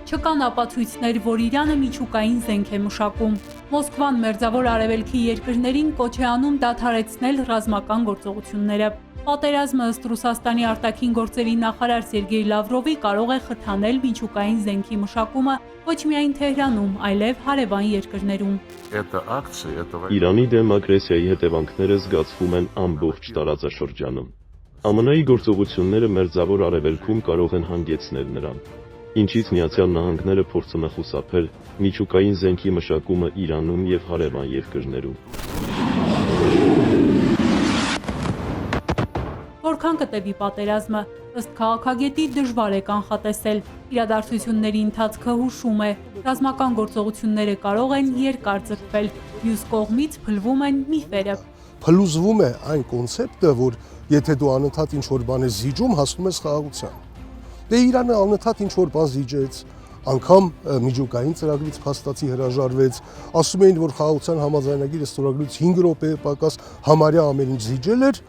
Չկան ապացույցներ, որ Իրանը միջուկային զենք է մշակում։ Մոսկվան մերձավոր արևելքի երկրներին կոչ է անում դադարեցնել ռազմական գործողությունները։ Պատերազմը ըստ Ռուսաստանի արտաքին գործերի նախարար Սերգեյ Լավրովի կարող է խթանել միջուկային զենքի մշակումը ոչ միայն Թեհրանում, այլև հարևան երկրներում։ Իրանի դեմ ագրեսիայի հետևանքները զգացվում են ամբողջ տարածաշրջանում։ ԱՄՆ-ի գործողությունները մերձավոր արևելքում կարող են հանգեցնել նրան, ինչից Միացյալ Նահանգները փորձում է խուսափել միջուկային զենքի մշակումը Իրանում եւ հարևան երկրներում։ Որքան կտևի պատերազմը, ըստ քաղաքագետի դժվար է կանխատեսել։ Իրադարձությունների ընթացքը հուշում է, ռազմական գործողությունները կարող են երկար ձգվել, մյուս կողմից փլվում են միֆերը։ Փլուզվում է այն կոնցեպտը, որ եթե դու անընդհատ ինչ-որ բան ես զիջում, հասնում ես խաղաղության։ Դե Իրանը անընդհատ ինչ-որ բան զիջեց, անգամ միջուկային ծրագրից փաստացի հրաժարվեց, ասում էին, որ խաղաղության համաձայնագիրը ստորագրելուց 5 րոպե պակաս համարյա ամեն ինչ զիջել էր,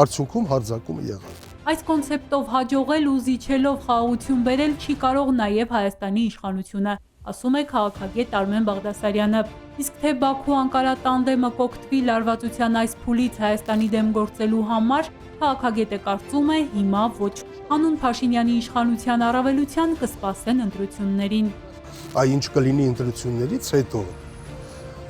արդյունքում հարձակումը եղավ։ Այս կոնցեպտով հաջողել ու զիջելով խաղաղություն բերել չի կարող նաև Հայաստանի իշխանությունը, ասում է քաղաքագետ Արմեն Բաղդասարյանը։ Իսկ թե Բաքու-Անկարա տանդեմը կօգտվի լարվածության այս փուլից Հայաստանի դեմ գործելու համար, քաղաքագետը կարծում է հիմա ոչ։ Հանուն Փաշինյանի իշխանության առավելության կսպասեն ընտրություններին։ Այ ինչ կլինի ընտրություններից հետո,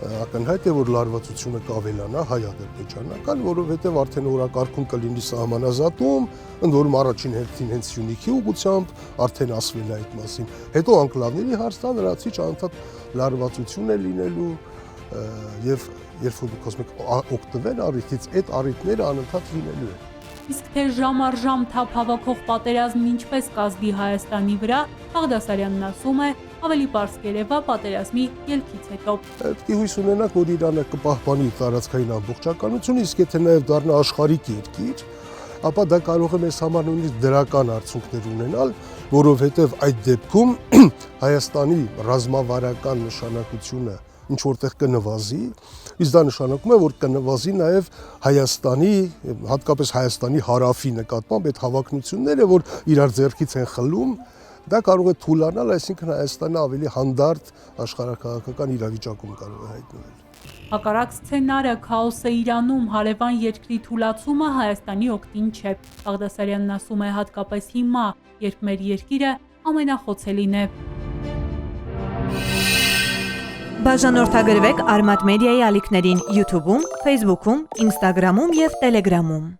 ակնհայտ է, որ լարվածությունը կավելանա հայ-ադրբեջանական, որովհետև արդեն օրակարգում կլինի սահմանազատում, ընդ որում առաջին հերթին հենց Սյունիքի ուղղությամբ արդեն ասվել է այդ մասին։ Հետո անկլավների հարցը նրանցից անընդհատ լարվածություն է լինելու եւ երբ որ դուք ասում եք օգտվել առիթից, այդ առիթները անընդհատ լինելու են։ Իսկ թե ժամ առ ժամ թափ հավաքող պատերազմն ինչպես կազդի Հայաստանի վրա, Բաղդասարյանն ասում է, ավելի պարզ կերևա պատերազմի ելքից հետո։ Պետք է հույս ունենանք, որ Իրանը կպահպանի տարածքային ամբողջականությունը, իսկ եթե նաև դառնա աշխարհիկ երկիր, ապա դա կարող է մեզ համար նույնիսկ դրական արդյունքներ ունենալ, որովհետև այդ դեպքում Հայաստանի ռազմավարական նշանակությունը ինչ որտեղ կնվազի, իսկ դա նշանակում է, որ կնվազի նաև Հայաստանի, հատկապես Հայաստանի հարավի նկատմամբ այդ հավակնությունները, որ իրար ձեռքից են խլում, դա կարող է թուլանալ, այսինքն Հայաստանը ավելի հանդարտ աշխարհաքաղաքական իրավիճակում կարող է հայտնվել։ Հակառակ սցենարը քաոսը Իրանում հարևան երկրի թուլացումը Հայաստանի օգտին չէ։ Բաղդասարյանն ասում է հատկապես հիմա, երբ մեր երկիրը ամենախոցելին է։ Բաժանորդագրվեք Արմատ մեդիայի ալիքներին YouTube-ում, Facebook-ում, Instagram-ում և Telegram-ում։